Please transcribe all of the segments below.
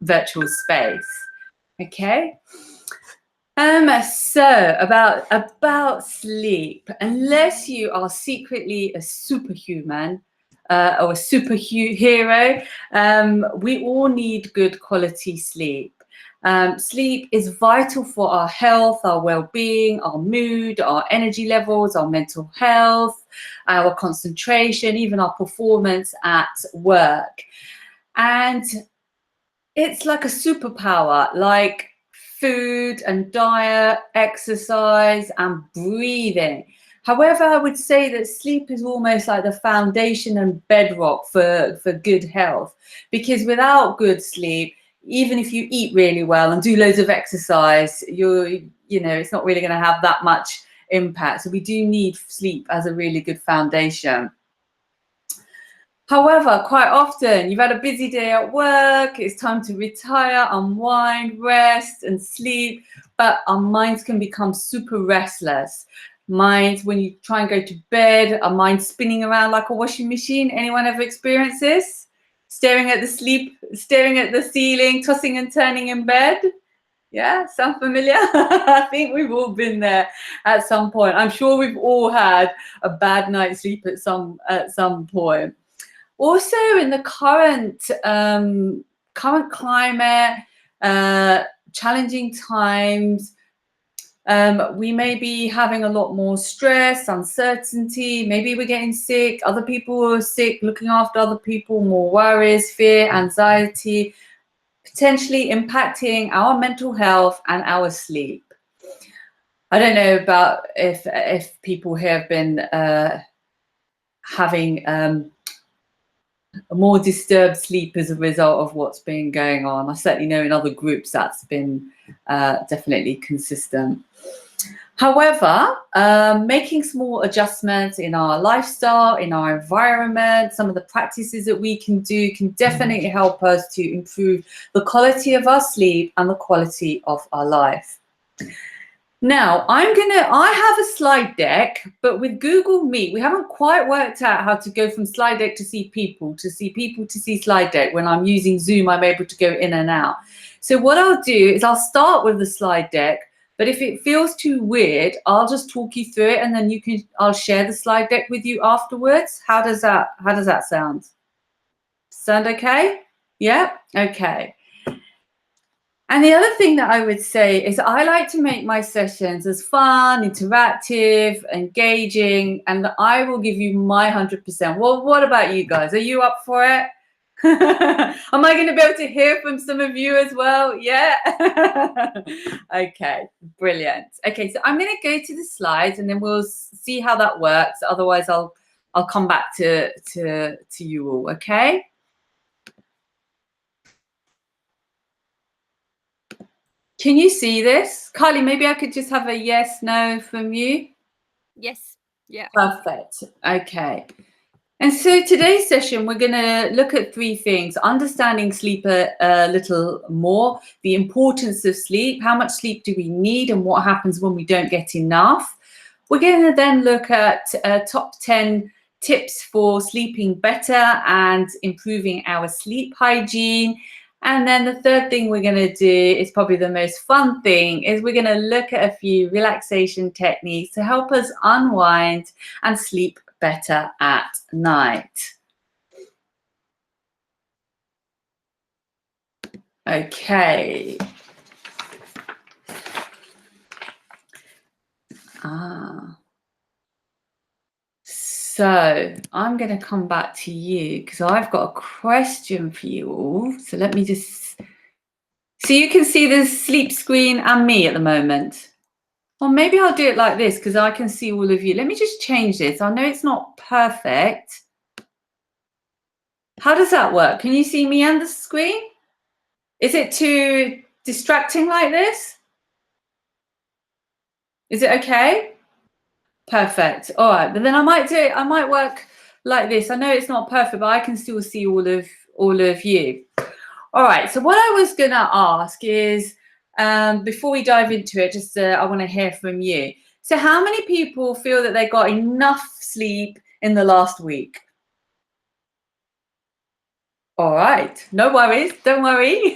virtual space. Okay. So about sleep, unless you are secretly a superhuman or a superhero, we all need good quality sleep. Sleep is vital for our health, our well-being, our mood, our energy levels, our mental health, our concentration, even our performance at work. And it's like a superpower, like food and diet, exercise and breathing. However, I would say that sleep is almost like the foundation and bedrock for good health, because without good sleep, even if you eat really well and do loads of exercise, it's not really going to have that much impact. So we do need sleep as a really good foundation. However, quite often you've had a busy day at work, it's time to retire, unwind, rest and sleep, but our minds can become super restless. Minds, when you try and go to bed, our minds spinning around like a washing machine. Anyone ever experienced this? Staring at the ceiling, tossing and turning in bed? Yeah, sound familiar? I think we've all been there at some point. I'm sure we've all had a bad night's sleep at some point. Also, in the current climate, challenging times, we may be having a lot more stress, uncertainty. Maybe we're getting sick. Other people are sick, looking after other people, more worries, fear, anxiety, potentially impacting our mental health and our sleep. I don't know about if people here have been having a more disturbed sleep as a result of what's been going on. I certainly know in other groups that's been definitely consistent. However, making small adjustments in our lifestyle, in our environment, some of the practices that we can do can definitely help us to improve the quality of our sleep and the quality of our life. Now, I have a slide deck, but with Google Meet, we haven't quite worked out how to go from slide deck to see people, to see slide deck. When I'm using Zoom, I'm able to go in and out. So what I'll do is I'll start with the slide deck, but if it feels too weird, I'll just talk you through it and then I'll share the slide deck with you afterwards. How does that sound? Sound okay? Yeah? Okay. And the other thing that I would say is I like to make my sessions as fun, interactive, engaging, and I will give you my 100%. Well, what about you guys? Are you up for it? Am I going to be able to hear from some of you as well? Yeah? Okay, brilliant. Okay, so I'm going to go to the slides and then we'll see how that works. Otherwise, I'll come back to you all, okay? Can you see this? Carly, maybe I could just have a yes, no from you. Yes. Yeah. Perfect. Okay. And so today's session, we're going to look at 3 things: understanding sleep a little more, the importance of sleep, how much sleep do we need, and what happens when we don't get enough. We're going to then look at top 10 tips for sleeping better and improving our sleep hygiene. And then the third thing we're going to do is probably the most fun thing, is we're going to look at a few relaxation techniques to help us unwind and sleep better at night. Okay. So I'm going to come back to you because I've got a question for you all. So let me just... So you can see the sleep screen and me at the moment. Well, maybe I'll do it like this because I can see all of you. Let me just change this. I know it's not perfect. How does that work? Can you see me and the screen? Is it too distracting like this? Is it okay? Perfect. All right, but then I might work like this. I know it's not perfect, but I can still see all of you. All right, so what I was gonna ask is, before we dive into it, just I want to hear from you. So how many people feel that they got enough sleep in the last week? All right, no worries, don't worry.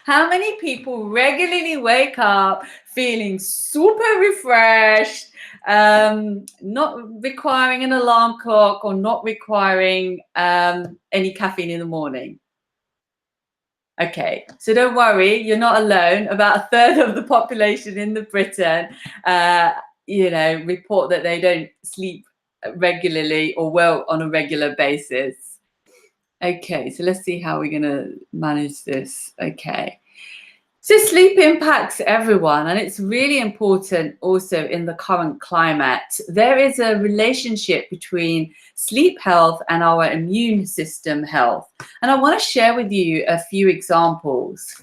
How many people regularly wake up feeling super refreshed, not requiring an alarm clock or not requiring any caffeine in the morning? Okay, so don't worry, you're not alone. About a third of the population in Britain, report that they don't sleep regularly or well on a regular basis. Okay, so let's see how we're going to manage this. Okay. So sleep impacts everyone, and it's really important also in the current climate. There is a relationship between sleep health and our immune system health. And I want to share with you a few examples.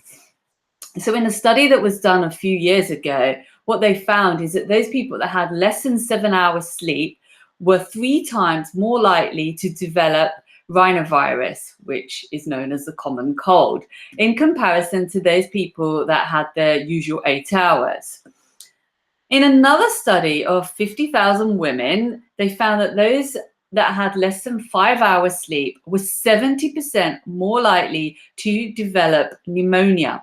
So in a study that was done a few years ago, what they found is that those people that had less than 7 hours sleep were 3 times more likely to develop rhinovirus, which is known as the common cold, in comparison to those people that had their usual 8 hours. In another study of 50,000 women, they found that those that had less than 5 hours sleep were 70% more likely to develop pneumonia,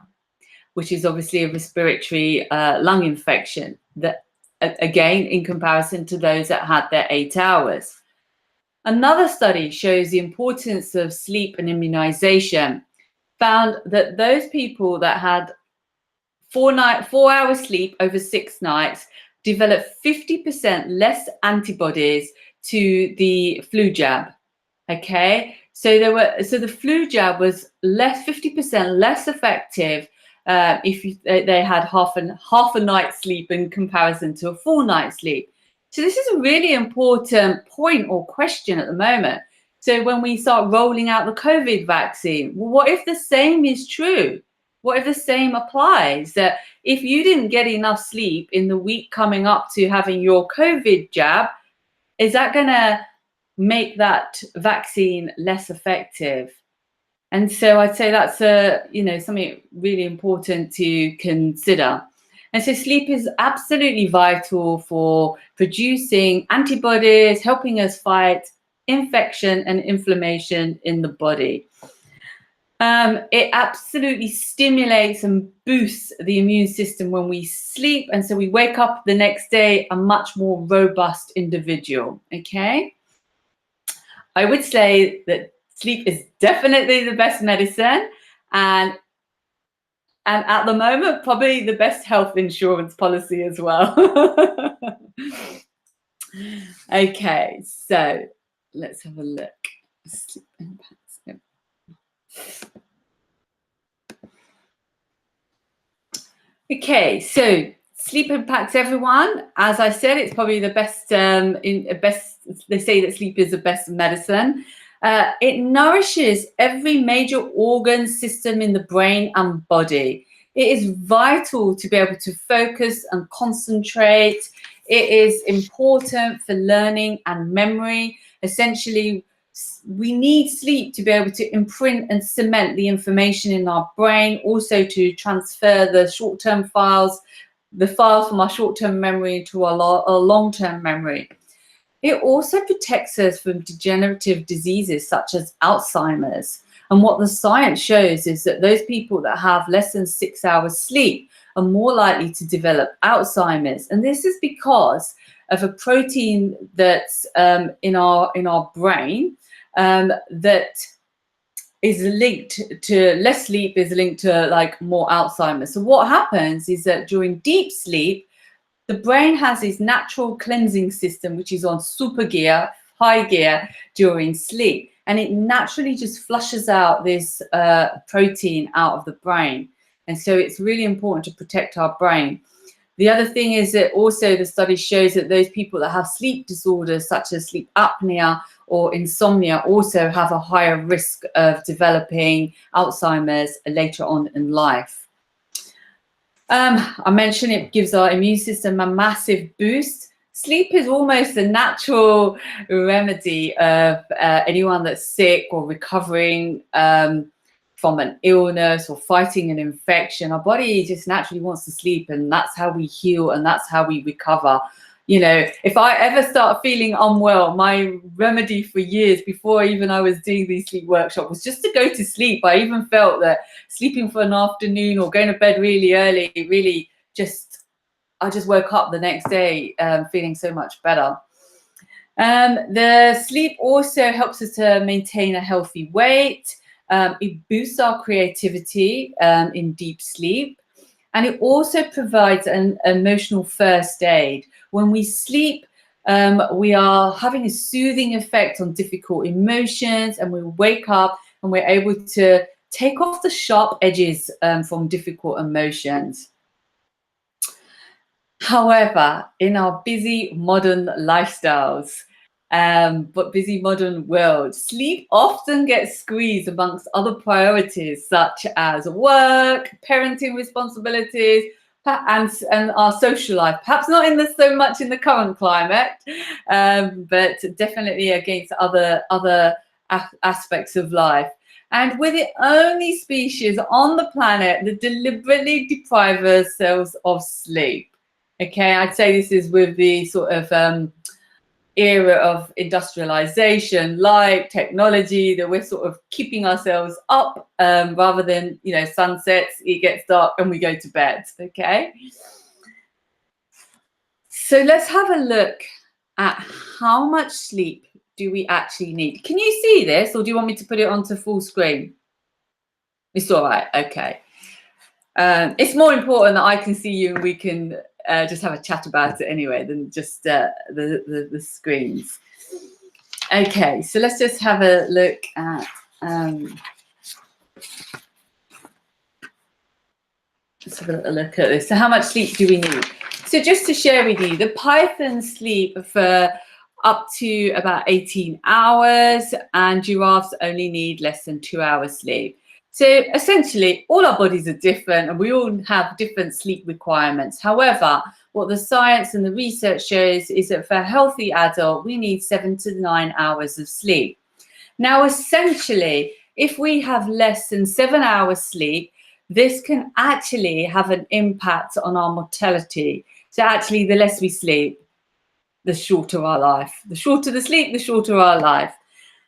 which is obviously a respiratory lung infection, that again, in comparison to those that had their 8 hours. Another study shows the importance of sleep and immunization, found that those people that had 4 hours sleep over 6 nights developed 50% less antibodies to the flu jab. Okay, so the flu jab was 50% less effective if they had half a night's sleep in comparison to a full night's sleep. So this is a really important point or question at the moment. So when we start rolling out the COVID vaccine, well, what if the same is true? What if the same applies? That if you didn't get enough sleep in the week coming up to having your COVID jab, is that going to make that vaccine less effective? And so I'd say that's something really important to consider. And so sleep is absolutely vital for producing antibodies, helping us fight infection and inflammation in the body. It absolutely stimulates and boosts the immune system when we sleep. And so we wake up the next day a much more robust individual. Okay. I would say that sleep is definitely the best medicine, and at the moment, probably the best health insurance policy as well. Okay, so let's have a look. Sleep impacts. Okay, so sleep impacts everyone. As I said, it's probably the best. They say that sleep is the best medicine. It nourishes every major organ system in the brain and body. It is vital to be able to focus and concentrate. It is important for learning and memory. Essentially, we need sleep to be able to imprint and cement the information in our brain, also to transfer the short-term files, the files from our short-term memory into our long-term memory. It also protects us from degenerative diseases such as Alzheimer's. And what the science shows is that those people that have less than 6 hours sleep are more likely to develop Alzheimer's. And this is because of a protein that's in our brain that is linked to less sleep, is linked to like more Alzheimer's. So what happens is that during deep sleep, the brain has this natural cleansing system, which is on super gear, high gear during sleep. And it naturally just flushes out this protein out of the brain. And so it's really important to protect our brain. The other thing is that also the study shows that those people that have sleep disorders such as sleep apnea or insomnia also have a higher risk of developing Alzheimer's later on in life. I mentioned it gives our immune system a massive boost. Sleep is almost a natural remedy of anyone that's sick or recovering from an illness or fighting an infection. Our body just naturally wants to sleep, and that's how we heal and that's how we recover. You know, if I ever start feeling unwell, my remedy for years before even I was doing these sleep workshops was just to go to sleep. I even felt that sleeping for an afternoon or going to bed really early, really I just woke up the next day feeling so much better. The sleep also helps us to maintain a healthy weight. It boosts our creativity in deep sleep. And it also provides an emotional first aid. When we sleep, we are having a soothing effect on difficult emotions, and we wake up and we're able to take off the sharp edges from difficult emotions. However, in our busy modern lifestyles, but busy modern world, sleep often gets squeezed amongst other priorities such as work, parenting responsibilities, and our social life. Perhaps not so much in the current climate, but definitely against other aspects of life. And we're the only species on the planet that deliberately deprive ourselves of sleep. Okay, I'd say this is with the sort of era of industrialization, light, technology, that we're sort of keeping ourselves up rather than, you know, sunsets, it gets dark and we go to bed. Okay. So let's have a look at how much sleep do we actually need. Can you see this, or do you want me to put it onto full screen? It's all right. Okay. It's more important that I can see you and we can just have a chat about it anyway than just the screens. Okay, so let's just have a look at let's have a look at this. So how much sleep do we need? So just to share with you, the pythons sleep for up to about 18 hours, and giraffes only need less than 2 hours sleep. So essentially, all our bodies are different and we all have different sleep requirements. However, what the science and the research shows is that for a healthy adult, we need 7 to 9 hours of sleep. Now, essentially, if we have less than 7 hours sleep, this can actually have an impact on our mortality. So actually, the less we sleep, the shorter our life. The shorter the sleep, the shorter our life.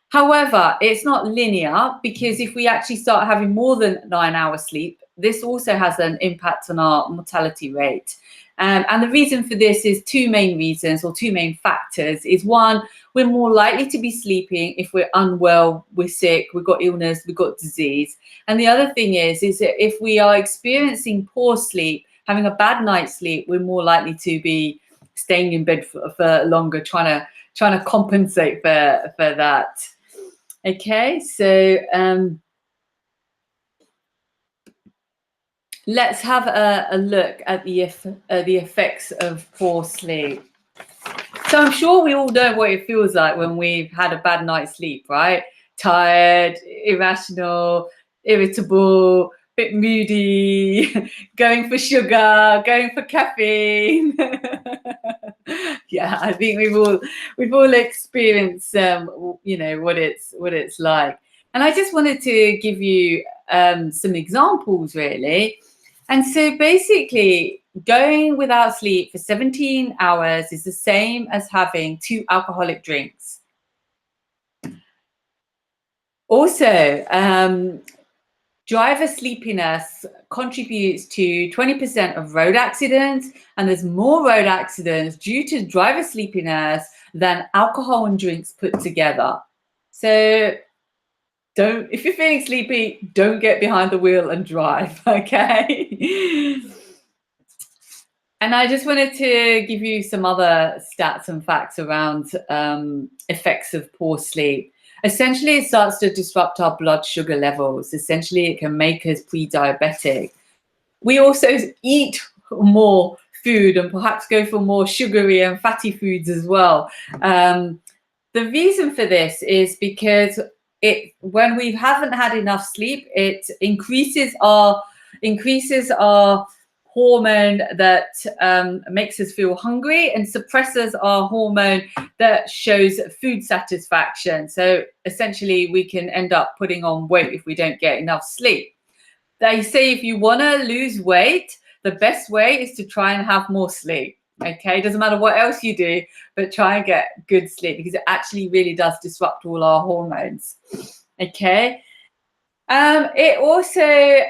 However, it's not linear, because if we actually start having more than 9 hours sleep, this also has an impact on our mortality rate. And the reason for this is two main reasons, or two main factors. Is one, we're more likely to be sleeping if we're unwell, we're sick, we've got illness, we've got disease. And the other thing is that if we are experiencing poor sleep, having a bad night's sleep, we're more likely to be staying in bed for longer, trying to compensate for that. Okay, so let's have a look at the effects of poor sleep. So I'm sure we all know what it feels like when we've had a bad night's sleep, right? Tired, irrational, irritable, bit moody, going for sugar, going for caffeine. Yeah, I think we've all experienced you know, what it's like. And I just wanted to give you some examples, really. And so basically, going without sleep for 17 hours is the same as having 2 alcoholic drinks. Also, driver sleepiness contributes to 20% of road accidents, and there's more road accidents due to driver sleepiness than alcohol and drinks put together. So if you're feeling sleepy, don't get behind the wheel and drive, okay? And I just wanted to give you some other stats and facts around effects of poor sleep. Essentially, it starts to disrupt our blood sugar levels. Essentially, it can make us pre-diabetic. We also eat more food and perhaps go for more sugary and fatty foods as well. The reason for this is because when we haven't had enough sleep, it increases our hormone that makes us feel hungry and suppresses our hormone that shows food satisfaction. So essentially, we can end up putting on weight if we don't get enough sleep. They say if you want to lose weight, the best way is to try and have more sleep. Okay, doesn't matter what else you do, but try and get good sleep because it actually really does disrupt all our hormones. Okay. It also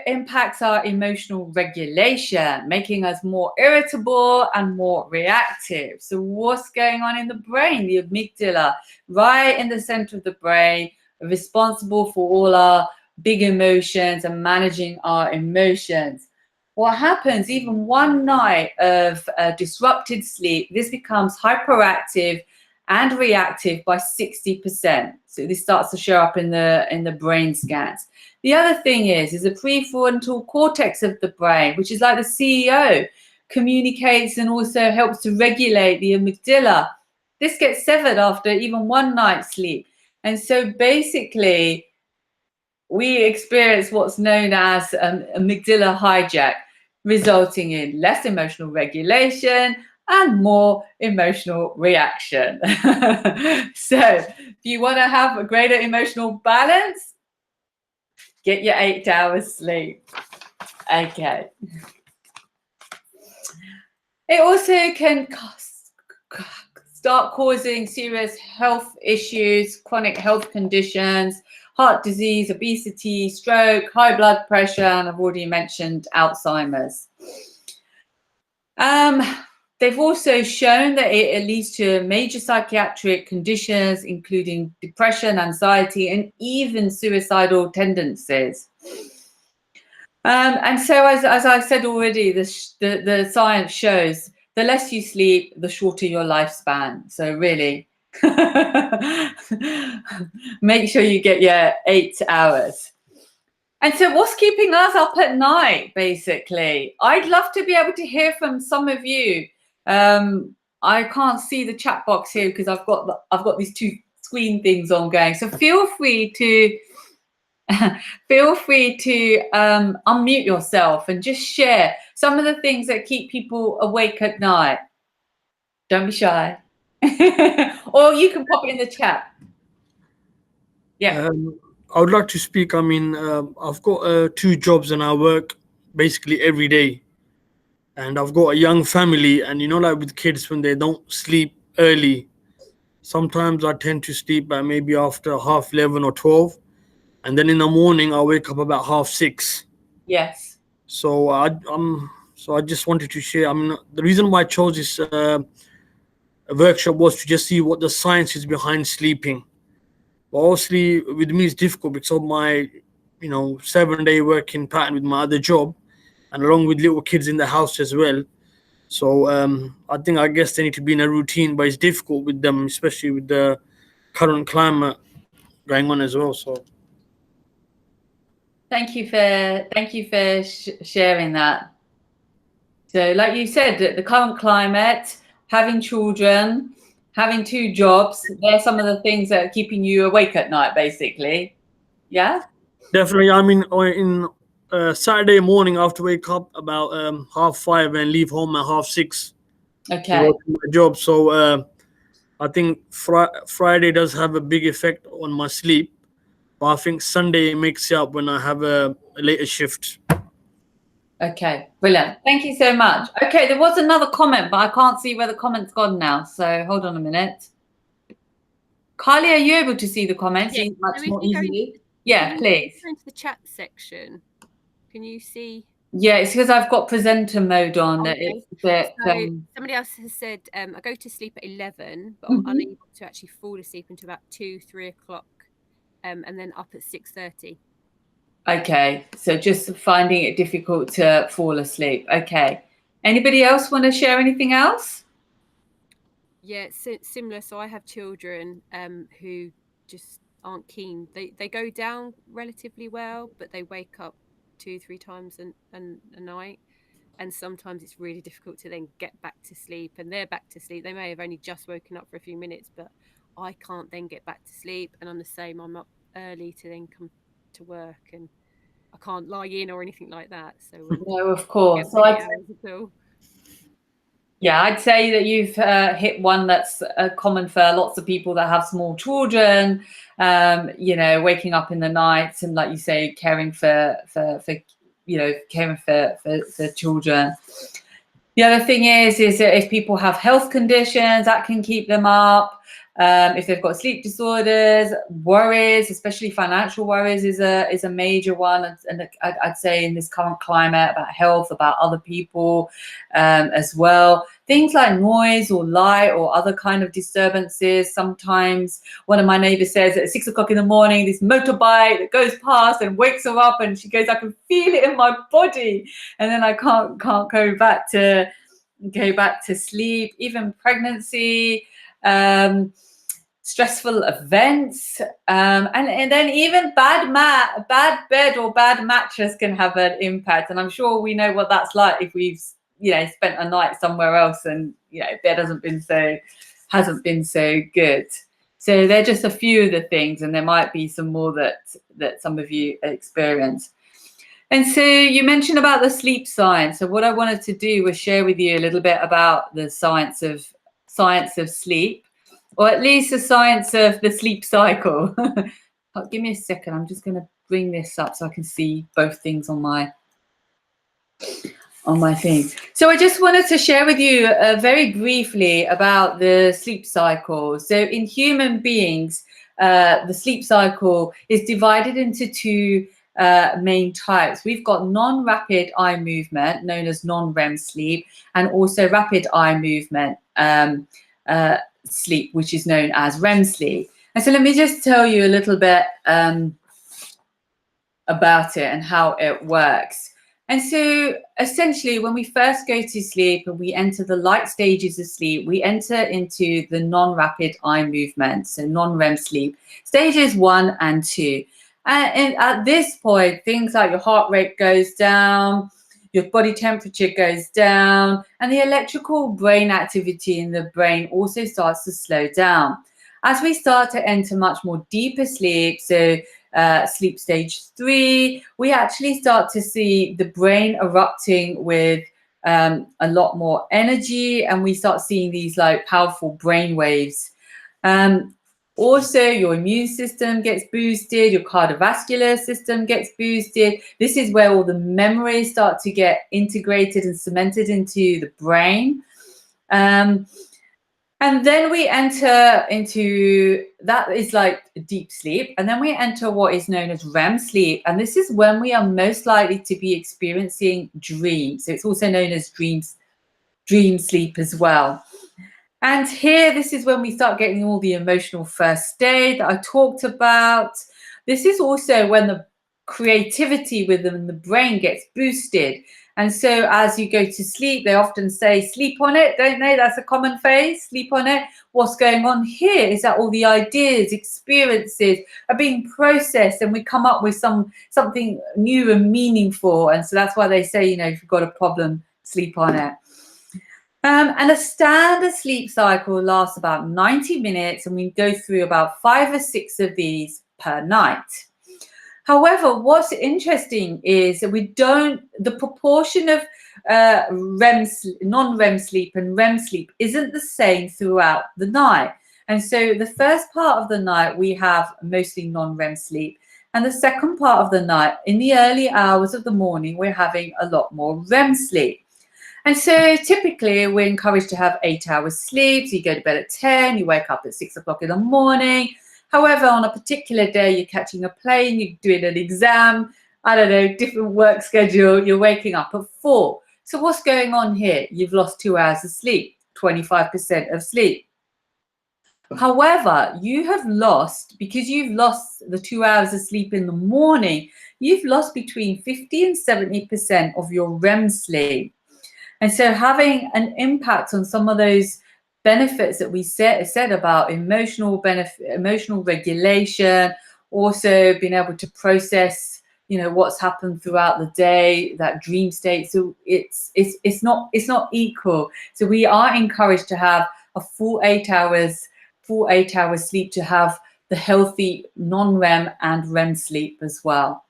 impacts our emotional regulation, making us more irritable and more reactive. So what's going on in the brain? The amygdala, right in the center of the brain, responsible for all our big emotions and managing our emotions. What happens, even one night of disrupted sleep, this becomes hyperactive and reactive by 60%. So this starts to show up in the brain scans. The other thing is the prefrontal cortex of the brain, which is like the CEO, communicates and also helps to regulate the amygdala. This gets severed after even one night's sleep. And so basically, we experience what's known as amygdala hijack, resulting in less emotional regulation and more emotional reaction. So if you want to have a greater emotional balance, get your 8 hours sleep. Okay. It also can start causing serious health issues, chronic health conditions, heart disease, obesity, stroke, high blood pressure, and I've already mentioned Alzheimer's. They've also shown that it leads to major psychiatric conditions, including depression, anxiety, and even suicidal tendencies. And so, as I said already, the science shows the less you sleep, the shorter your lifespan. So really, make sure you get your 8 hours. And so what's keeping us up at night, basically? I'd love to be able to hear from some of you. I can't see the chat box here because I've got these two screen things on going. So feel free to unmute yourself and just share some of the things that keep people awake at night. Don't be shy. Or you can pop it in the chat. Yeah. I would like to speak. I mean, I've got 2 jobs and I work basically every day. And I've got a young family. And, like with kids, when they don't sleep early, sometimes I tend to sleep at maybe after 11:30 or 12. And then in the morning, I wake up about 6:30. Yes. So I just wanted to share. I mean, the reason why I chose this workshop was to just see what the science is behind sleeping. But obviously, with me, it's difficult because of my, 7-day working pattern with my other job, and along with little kids in the house as well. So I guess they need to be in a routine, but it's difficult with them, especially with the current climate going on as well. So thank you for sharing that. So, like you said, the current climate, having children, having 2 jobs, they're some of the things that are keeping you awake at night, basically. Yeah? definitely, I mean, in Saturday morning, I have to wake up about 5:30 and leave home at 6:30 to Okay. go to my job. So I think Friday does have a big effect on my sleep, but I think Sunday makes it up when I have a later shift. Okay, brilliant. Thank you so much. Okay, there was another comment, but I can't see where the comment's gone now. So hold on a minute. Kylie, are you able to see the comments Yes. much So if more you go easily? Yeah, please. Go into the chat section. Can you see? Yeah, it's because I've got presenter mode on. Okay. It's a bit, So somebody else has said, I go to sleep at 11, but I'm Mhm. unable to actually fall asleep until about 2-3 o'clock, and then up at 6:30. Okay, so just finding it difficult to fall asleep. Okay. Anybody else want to share anything else? Yeah, similar. So I have children who just aren't keen. They go down relatively well, but they wake up 2-3 times a night, and sometimes it's really difficult to then get back to sleep. And they're back to sleep. They may have only just woken up for a few minutes, but I can't then get back to sleep. And I'm the same. I'm up early to then come to work, and I can't lie in or anything like that. So No, of course. So I'd say that you've hit one that's common for lots of people that have small children. Waking up in the night and, like you say, caring for children. The other thing is that if people have health conditions, that can keep them up. If they've got sleep disorders, worries, especially financial worries, is a major one. And I'd say in this current climate, about health, about other people as well. Things like noise or light or other kind of disturbances. Sometimes one of my neighbors says at 6 o'clock in the morning, this motorbike that goes past and wakes her up, and she goes, I can feel it in my body, and then I can't go back to sleep. Even pregnancy, stressful events, and then even bad bed or bad mattress can have an impact. And I'm sure we know what that's like if we've spent a night somewhere else and bed hasn't been so good. So they're just a few of the things, and there might be some more that some of you experience. And so you mentioned about the sleep science. So what I wanted to do was share with you a little bit about the science of sleep, or at least the science of the sleep cycle. Give me a second. I'm just going to bring this up so I can see both things on my thing. So I just wanted to share with you very briefly about the sleep cycle. So in human beings, the sleep cycle is divided into two main types. We've got non-rapid eye movement, known as non-REM sleep, and also rapid eye movement sleep, which is known as REM sleep. And so let me just tell you a little bit about it and how it works. And so essentially, when we first go to sleep and we enter the light stages of sleep, we enter into the non-rapid eye movement, so non-REM sleep, stages 1 and 2. And at this point, things like your heart rate goes down, your body temperature goes down, and the electrical brain activity in the brain also starts to slow down. As we start to enter much more deeper sleep, so sleep stage 3, we actually start to see the brain erupting with a lot more energy, and we start seeing these like powerful brain waves. Also, your immune system gets boosted, your cardiovascular system gets boosted. This is where all the memories start to get integrated and cemented into the brain. And then we enter into, that is like deep sleep. And then we enter what is known as REM sleep. And this is when we are most likely to be experiencing dreams. So it's also known as dream sleep as well. And here, this is when we start getting all the emotional first aid that I talked about. This is also when the creativity within the brain gets boosted. And so as you go to sleep, they often say, sleep on it, don't they? That's a common phrase, sleep on it. What's going on here is that all the ideas, experiences are being processed, and we come up with something new and meaningful. And so that's why they say, if you've got a problem, sleep on it. And a standard sleep cycle lasts about 90 minutes, and we go through about 5 or 6 of these per night. However, what's interesting is that the proportion of non-REM sleep and REM sleep isn't the same throughout the night. And so the first part of the night, we have mostly non-REM sleep. And the second part of the night, in the early hours of the morning, we're having a lot more REM sleep. And so typically we're encouraged to have 8 hours sleep. So you go to bed at 10, you wake up at 6 o'clock in the morning. However, on a particular day, you're catching a plane, you're doing an exam, I don't know, different work schedule, you're waking up at 4. So what's going on here? You've lost 2 hours of sleep, 25% of sleep. However, you have lost, because you've lost the 2 hours of sleep in the morning, you've lost between 50 and 70% of your REM sleep. And so having an impact on some of those benefits that we said about emotional regulation, also being able to process, what's happened throughout the day, that dream state. So it's not equal. So we are encouraged to have a full 8 hours sleep to have the healthy non-REM and REM sleep as well.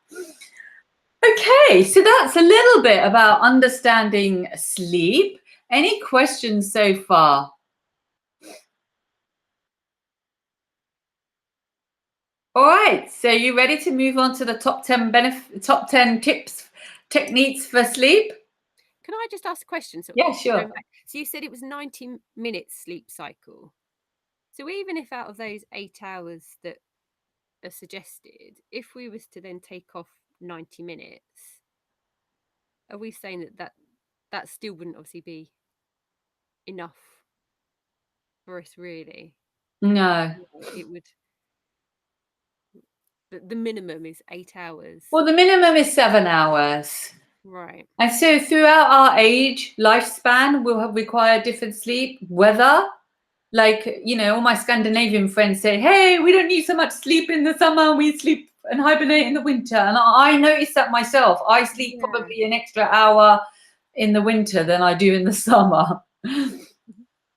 Okay, so that's a little bit about understanding sleep. Any questions so far? All right, so you ready to move on to the top 10 tips, techniques for sleep? Can I just ask a question? So, Yeah, sure. going back, so you said it was 90 minutes sleep cycle. So even if out of those 8 hours that are suggested, if we was to then take off 90 minutes, are we saying that still wouldn't obviously be enough for us, really? No. It would. The minimum is 8 hours. Well, the minimum is 7 hours. Right. And so throughout our age lifespan, we'll have require different sleep, weather. Like, you know, all my Scandinavian friends say, hey, we don't need so much sleep in the summer. We sleep and hibernate in the winter. And I noticed that myself. I sleep probably an extra hour in the winter than I do in the summer.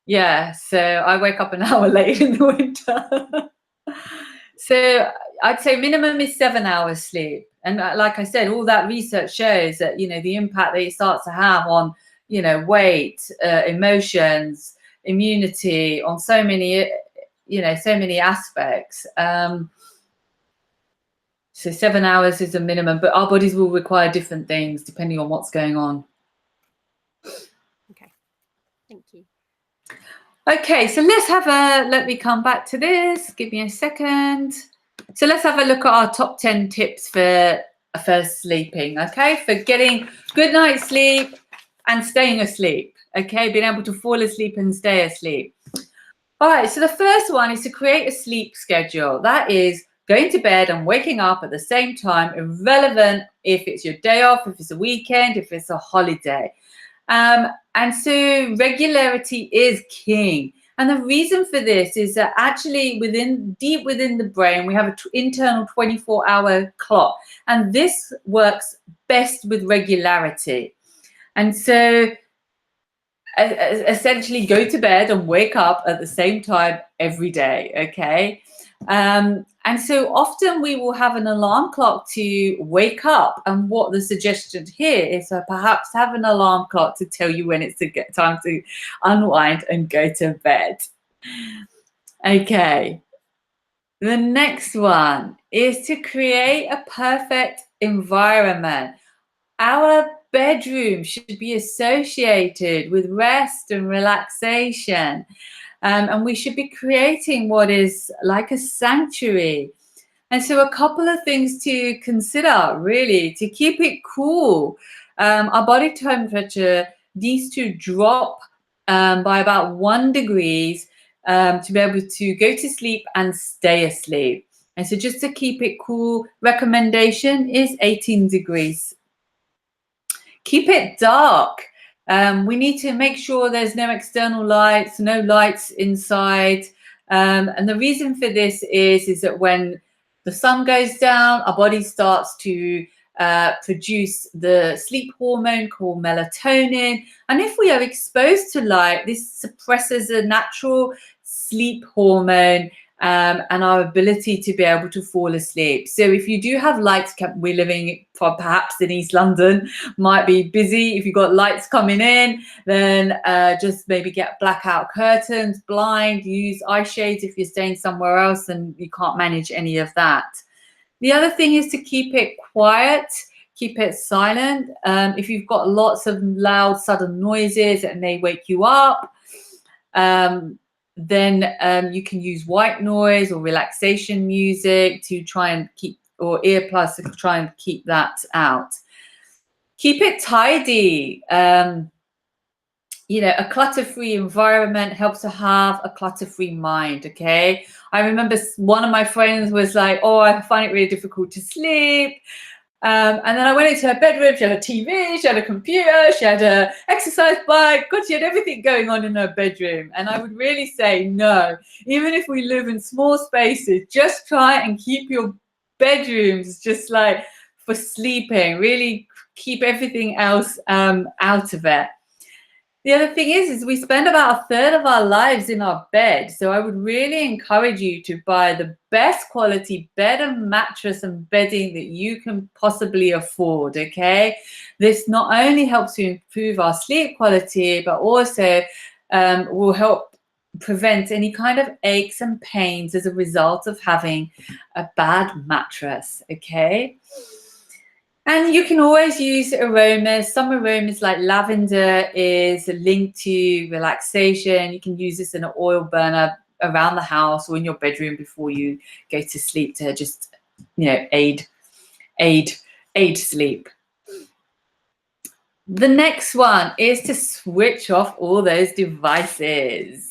Yeah, so I wake up an hour late in the winter. So I'd say minimum is 7 hours sleep. And like I said, all that research shows that, you know, the impact that it starts to have on, you know, weight, emotions, immunity, on so many, you know, so many aspects. So 7 hours is a minimum, but our bodies will require different things depending on what's going on. Okay, thank you. Okay, so let me come back to this. Give me a second. So let's have a look at our top 10 tips for sleeping, okay? For getting good night's sleep and staying asleep, okay? Being able to fall asleep and stay asleep. All right, so the first one is to create a sleep schedule. That is going to bed and waking up at the same time, irrelevant if it's your day off, if it's a weekend, if it's a holiday. And so regularity is king. And the reason for this is that actually deep within the brain, we have an internal 24-hour clock. And this works best with regularity. And so essentially go to bed and wake up at the same time every day, okay? And so often we will have an alarm clock to wake up, and what the suggestion here is to perhaps have an alarm clock to tell you when it's time to unwind and go to bed. Okay. The next one is to create a perfect environment. Our bedroom should be associated with rest and relaxation. And we should be creating what is like a sanctuary. And so a couple of things to consider, really, to keep it cool. Our body temperature needs to drop by about 1 degree to be able to go to sleep and stay asleep. And so just to keep it cool, recommendation is 18 degrees. Keep it dark. We need to make sure there's no external lights, no lights inside. And the reason for this is that when the sun goes down, our body starts to produce the sleep hormone called melatonin. And if we are exposed to light, this suppresses the natural sleep hormone and our ability to be able to fall asleep. So if you do have lights, we're living perhaps in East London, might be busy. If you've got lights coming in, then just maybe get blackout curtains, blind, use eye shades if you're staying somewhere else and you can't manage any of that. The other thing is to keep it quiet, keep it silent. If you've got lots of loud, sudden noises that may wake you up, then you can use white noise or relaxation music to try and keep, or earplugs to try and keep that out. Keep it tidy. You know, a clutter-free environment helps to have a clutter-free mind, okay? I remember one of my friends was like, oh, I find it really difficult to sleep. And then I went into her bedroom. She had a TV, she had a computer, she had an exercise bike. God, she had everything going on in her bedroom. And I would really say, no, even if we live in small spaces, just try and keep your bedrooms just like for sleeping. Really keep everything else out of it. The other thing is we spend about 1/3 of our lives in our bed. So I would really encourage you to buy the best quality bed and mattress and bedding that you can possibly afford, okay? This not only helps to improve our sleep quality, but also will help prevent any kind of aches and pains as a result of having a bad mattress, okay? And you can always use aromas. Some aromas like lavender is linked to relaxation. You can use this in an oil burner around the house or in your bedroom before you go to sleep to just, aid sleep. The next one is to switch off all those devices.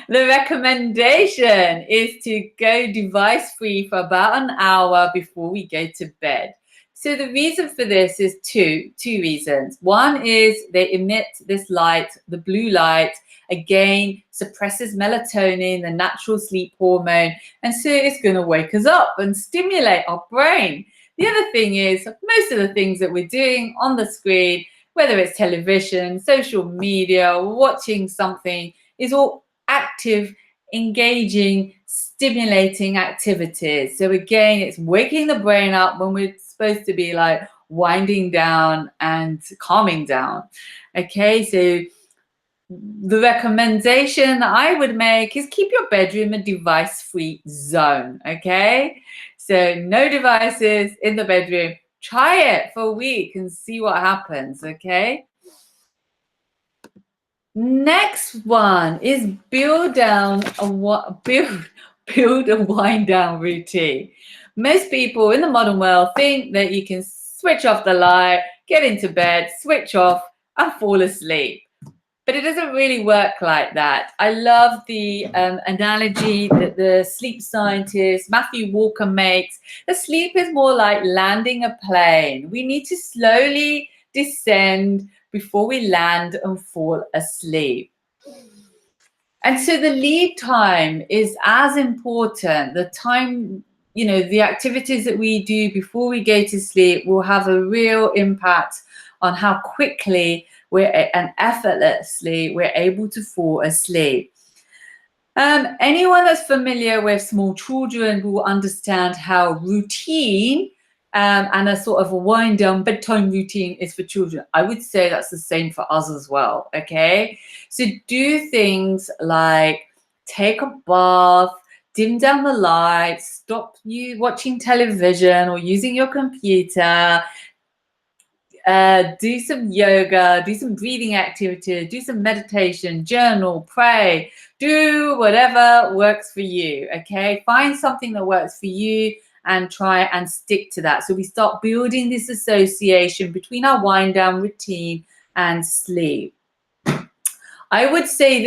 The recommendation is to go device free for about an hour before we go to bed. So the reason for this is two reasons. One is they emit this light, the blue light, again, suppresses melatonin, the natural sleep hormone, and so it's going to wake us up and stimulate our brain. The other thing is most of the things that we're doing on the screen, whether it's television, social media, watching something, is all active, engaging, stimulating activities. So again, it's waking the brain up when we're supposed to be like winding down and calming down. Okay, so the recommendation that I would make is keep your bedroom a device-free zone, okay? So no devices in the bedroom. Try it for a week and see what happens, okay? Next one is build a wind down routine. Most people in the modern world think that you can switch off the light, get into bed, switch off, and fall asleep. But it doesn't really work like that. I love the analogy that the sleep scientist Matthew Walker makes. The sleep is more like landing a plane. We need to slowly descend before we land and fall asleep. And so the lead time is as important. The time, the activities that we do before we go to sleep will have a real impact on how quickly and effortlessly we're able to fall asleep. Anyone that's familiar with small children will understand how routine and a sort of a wind down bedtime routine is for children. I would say that's the same for us as well, okay? So do things like take a bath, dim down the lights, stop you watching television or using your computer, do some yoga, do some breathing activity, do some meditation, journal, pray, do whatever works for you, okay? Find something that works for you and try and stick to that. So we start building this association between our wind down routine and sleep. I would say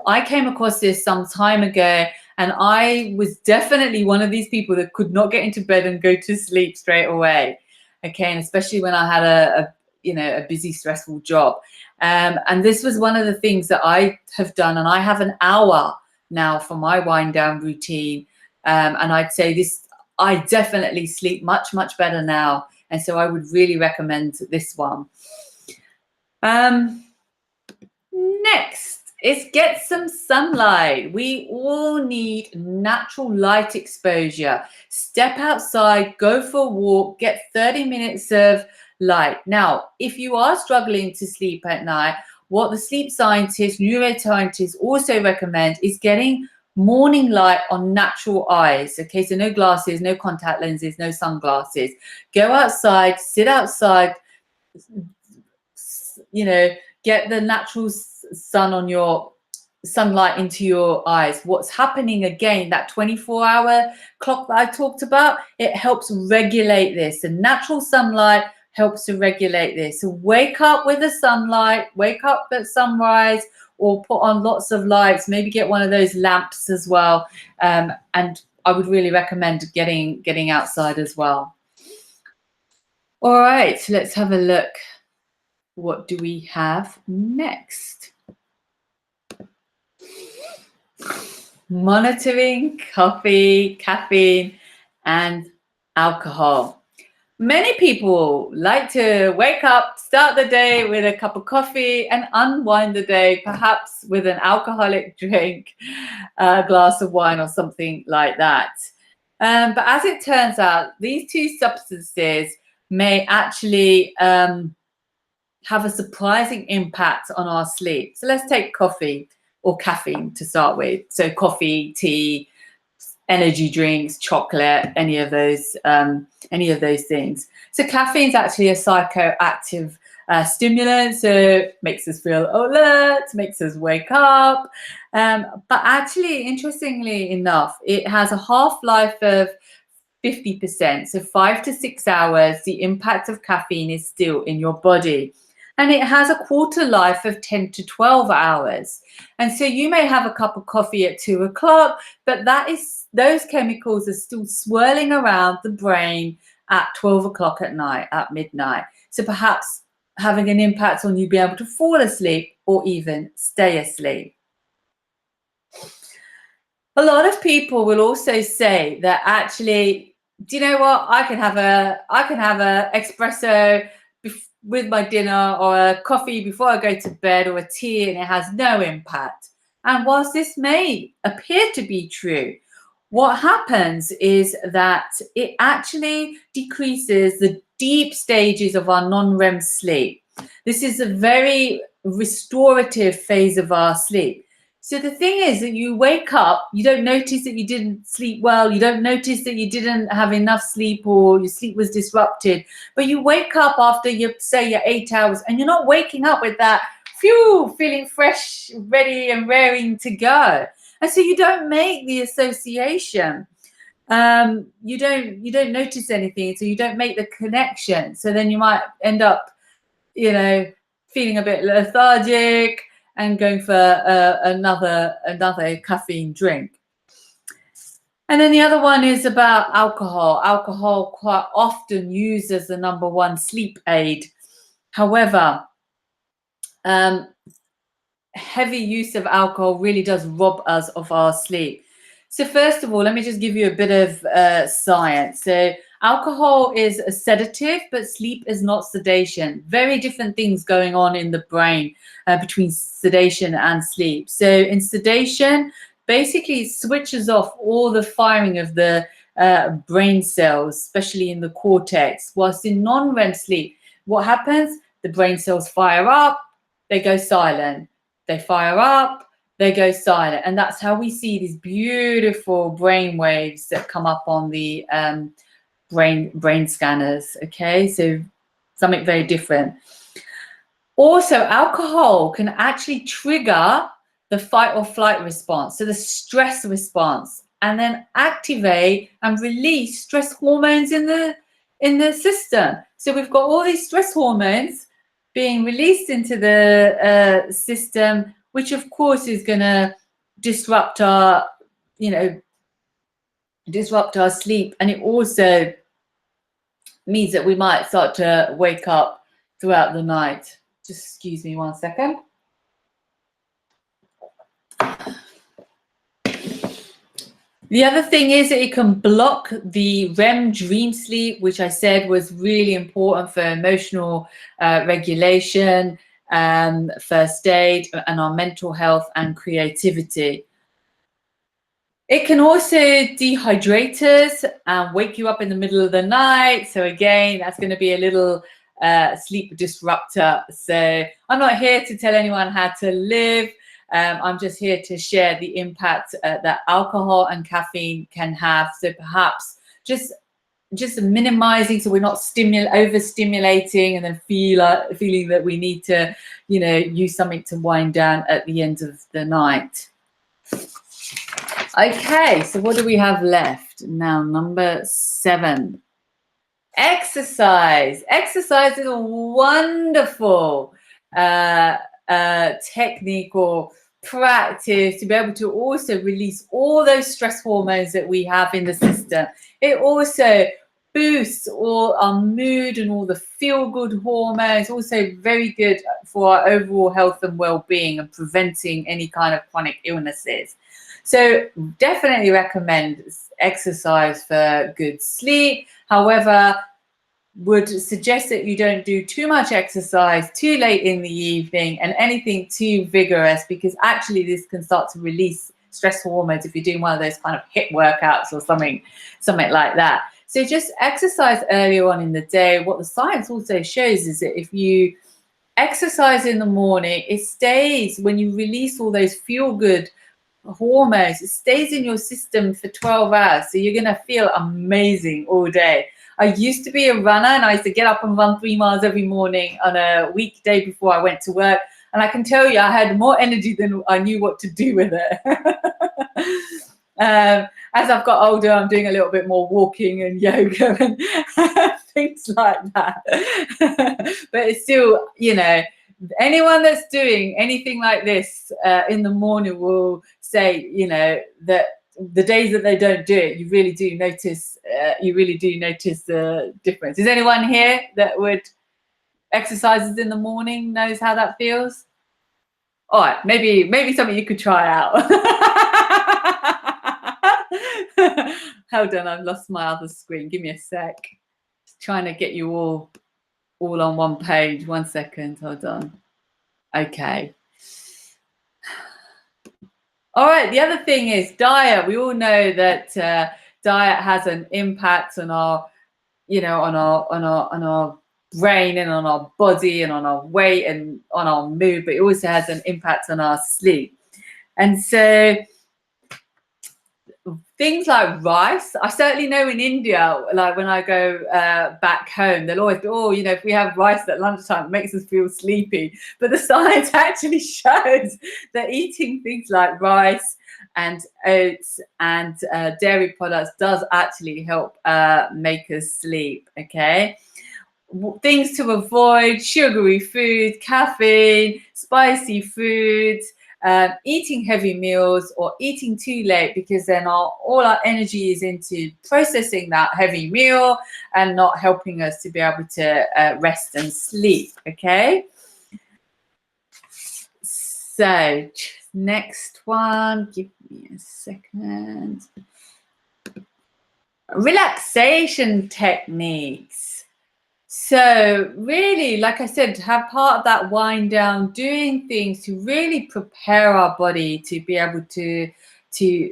I came across this some time ago, and I was definitely one of these people that could not get into bed and go to sleep straight away. Okay, and especially when I had a busy, stressful job. And this was one of the things that I have done, and I have an hour now for my wind down routine. And I'd say I definitely sleep much, much better now. And so I would really recommend this one. Next is get some sunlight. We all need natural light exposure. Step outside, go for a walk, get 30 minutes of light. Now, if you are struggling to sleep at night, what the sleep scientists, neuroscientists also recommend is getting morning light on natural eyes. Okay, so no glasses, no contact lenses, no sunglasses. Go outside, sit outside, get the natural sunlight into your eyes. What's happening again, that 24-hour clock that I talked about, it helps regulate this. And natural sunlight helps to regulate this. So wake up with the sunlight, wake up at sunrise, or put on lots of lights, maybe get one of those lamps as well. And I would really recommend getting outside as well. All right, so let's have a look. What do we have next? Monitoring coffee, caffeine, and alcohol. Many people like to wake up, start the day with a cup of coffee and unwind the day, perhaps with an alcoholic drink, a glass of wine or something like that. But as it turns out, these two substances may actually have a surprising impact on our sleep. So let's take coffee or caffeine to start with. So coffee, tea, energy drinks, chocolate, any of those things. So caffeine is actually a psychoactive stimulant, so it makes us feel alert, makes us wake up. But actually, interestingly enough, it has a half-life of 50%, so 5 to 6 hours. The impact of caffeine is still in your body, and it has a quarter life of 10 to 12 hours. And so you may have a cup of coffee at 2 o'clock, but those chemicals are still swirling around the brain at 12 o'clock at night, at midnight. So perhaps having an impact on you being able to fall asleep or even stay asleep. A lot of people will also say that actually, do you know what? I can have a espresso with my dinner, or a coffee before I go to bed, or a tea, and it has no impact. And whilst this may appear to be true, what happens is that it actually decreases the deep stages of our non-REM sleep. This is a very restorative phase of our sleep. So the thing is that you wake up, you don't notice that you didn't sleep well, you don't notice that you didn't have enough sleep or your sleep was disrupted, but you wake up after your 8 hours, and you're not waking up with that feeling fresh, ready and raring to go. And so you don't make the association. You don't notice anything, so you don't make the connection. So then you might end up, feeling a bit lethargic and going for another caffeine drink. And then the other one is about alcohol. Alcohol quite often used as the number one sleep aid. However, heavy use of alcohol really does rob us of our sleep. So first of all, let me just give you a bit of science. So alcohol is a sedative, but sleep is not sedation. Very different things going on in the brain between sedation and sleep. So in sedation, basically it switches off all the firing of the brain cells, especially in the cortex. Whilst in non-REM sleep, what happens? The brain cells fire up, they go silent. They fire up, they go silent. And that's how we see these beautiful brain waves that come up on the brain scanners. Okay, so something very different. Also, alcohol can actually trigger the fight or flight response, so the stress response, and then activate and release stress hormones in the system. So we've got all these stress hormones being released into the system, which of course is going to disrupt our sleep. And it also means that we might start to wake up throughout the night. Just excuse me 1 second. The other thing is that it can block the REM dream sleep, which I said was really important for emotional regulation, first aid, and our mental health and creativity. It can also dehydrate us and wake you up in the middle of the night. So again, that's going to be a little sleep disruptor. So I'm not here to tell anyone how to live. I'm just here to share the impact that alcohol and caffeine can have. So perhaps just minimizing, so we're not overstimulating and then feeling that we need to, use something to wind down at the end of the night. Okay, so what do we have left now? Number 7, exercise. Exercise is a wonderful technique or practice to be able to also release all those stress hormones that we have in the system. It also boosts all our mood and all the feel-good hormones, also very good for our overall health and well-being and preventing any kind of chronic illnesses. So definitely recommend exercise for good sleep. However, would suggest that you don't do too much exercise too late in the evening and anything too vigorous, because actually this can start to release stress hormones if you're doing one of those kind of HIIT workouts or something like that. So just exercise earlier on in the day. What the science also shows is that if you exercise in the morning, it stays, when you release all those feel-good hormones. It stays in your system for 12 hours. So you're going to feel amazing all day. I used to be a runner, and I used to get up and run 3 miles every morning on a weekday before I went to work. And I can tell you, I had more energy than I knew what to do with it. As I've got older, I'm doing a little bit more walking and yoga and things like that. But it's still, you know, anyone that's doing anything like this in the morning will say, you know, that the days that they don't do it, you really do notice. You really do notice the difference. Is anyone here that would exercises in the morning knows how that feels? All right, maybe something you could try out. Hold on, I've lost my other screen. Give me a sec. Just trying to get you all on one page. 1 second. Hold on. Okay. All right. The other thing is diet. We all know that diet has an impact on our, you know, on our brain and on our body and on our weight and on our mood, but it also has an impact on our sleep. And so things like rice, I certainly know in India, like when I go back home, they'll always be, oh, you know, if we have rice at lunchtime, it makes us feel sleepy. But the science actually shows that eating things like rice and oats and dairy products does actually help make us sleep, okay? Things to avoid: sugary food, caffeine, spicy foods, eating heavy meals or eating too late, because then all our energy is into processing that heavy meal and not helping us to be able to rest and sleep, okay? So next one, give me a second. Relaxation techniques. So really, like I said, have part of that wind down, doing things to really prepare our body to be able to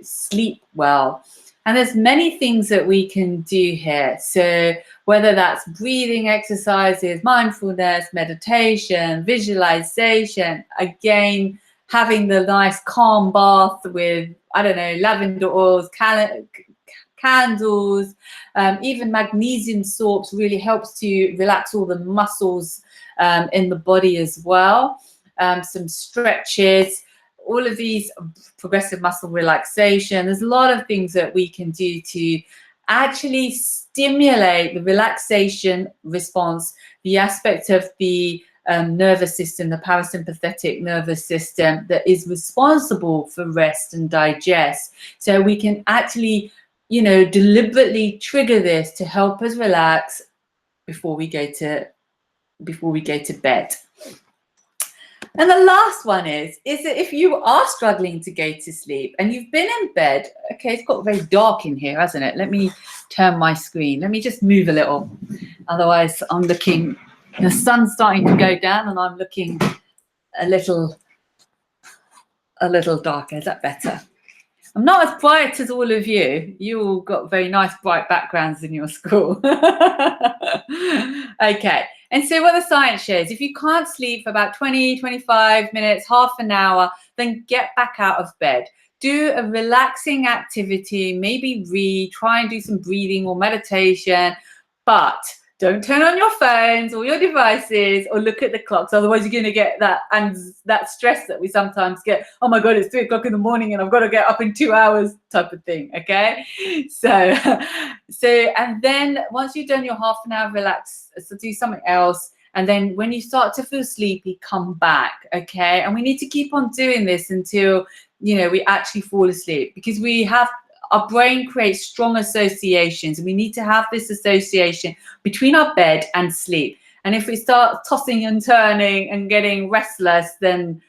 sleep well. And there's many things that we can do here. So whether that's breathing exercises, mindfulness, meditation, visualization, again, having the nice calm bath with, I don't know, lavender oils, candles, even magnesium salts really helps to relax all the muscles in the body as well. Some stretches, all of these progressive muscle relaxation. There's a lot of things that we can do to actually stimulate the relaxation response, the aspect of the nervous system, the parasympathetic nervous system that is responsible for rest and digest. So we can actually, you know, deliberately trigger this to help us relax before we go to bed. And the last one is that if you are struggling to go to sleep and you've been in bed, okay, it's got very dark in here, hasn't it? Let me turn my screen. Let me just move a little. Otherwise, I'm looking, the sun's starting to go down and I'm looking a little darker. Is that better? I'm not as bright as all of you. You all got very nice bright backgrounds in your school. Okay. And so what the science shows, if you can't sleep for about 20, 25 minutes, half an hour, then get back out of bed. Do a relaxing activity, maybe read, try and do some breathing or meditation, but don't turn on your phones or your devices or look at the clocks. Otherwise, you're going to get that stress that we sometimes get. Oh my God, it's 3 o'clock in the morning and I've got to get up in 2 hours type of thing. Okay. So, and then once you've done your half an hour relax, so do something else. And then when you start to feel sleepy, come back. Okay. And we need to keep on doing this until, you know, we actually fall asleep, because our brain creates strong associations, and we need to have this association between our bed and sleep. And if we start tossing and turning and getting restless, then,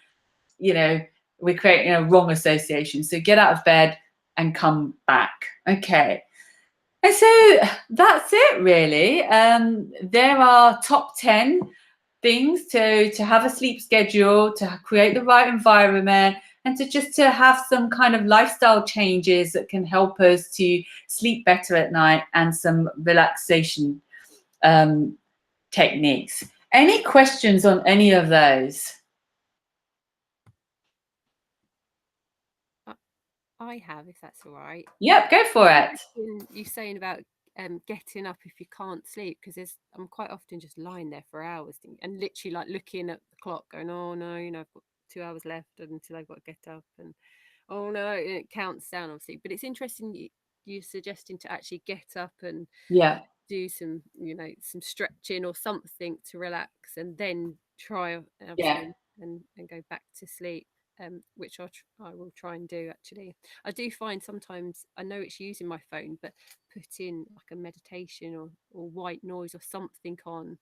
you know, we're creating a wrong association. So get out of bed and come back. Okay. And so that's it, really. There are top 10 things to have a sleep schedule, to create the right environment, and to have some kind of lifestyle changes that can help us to sleep better at night, and some relaxation techniques. Any questions on any of those? I have, if that's all right. Yep, go for it. You saying about getting up if you can't sleep, because I'm quite often just lying there for hours and literally like looking at the clock, going, oh no, you know, I've got 2 hours left until I've got to get up, and oh no, and it counts down obviously. But it's interesting you're suggesting to actually get up and Yeah. do some, you know, some stretching or something to relax, and then try Yeah. obviously and go back to sleep. Which I will try and do. Actually, I do find sometimes, I know it's using my phone, but putting like a meditation or white noise or something on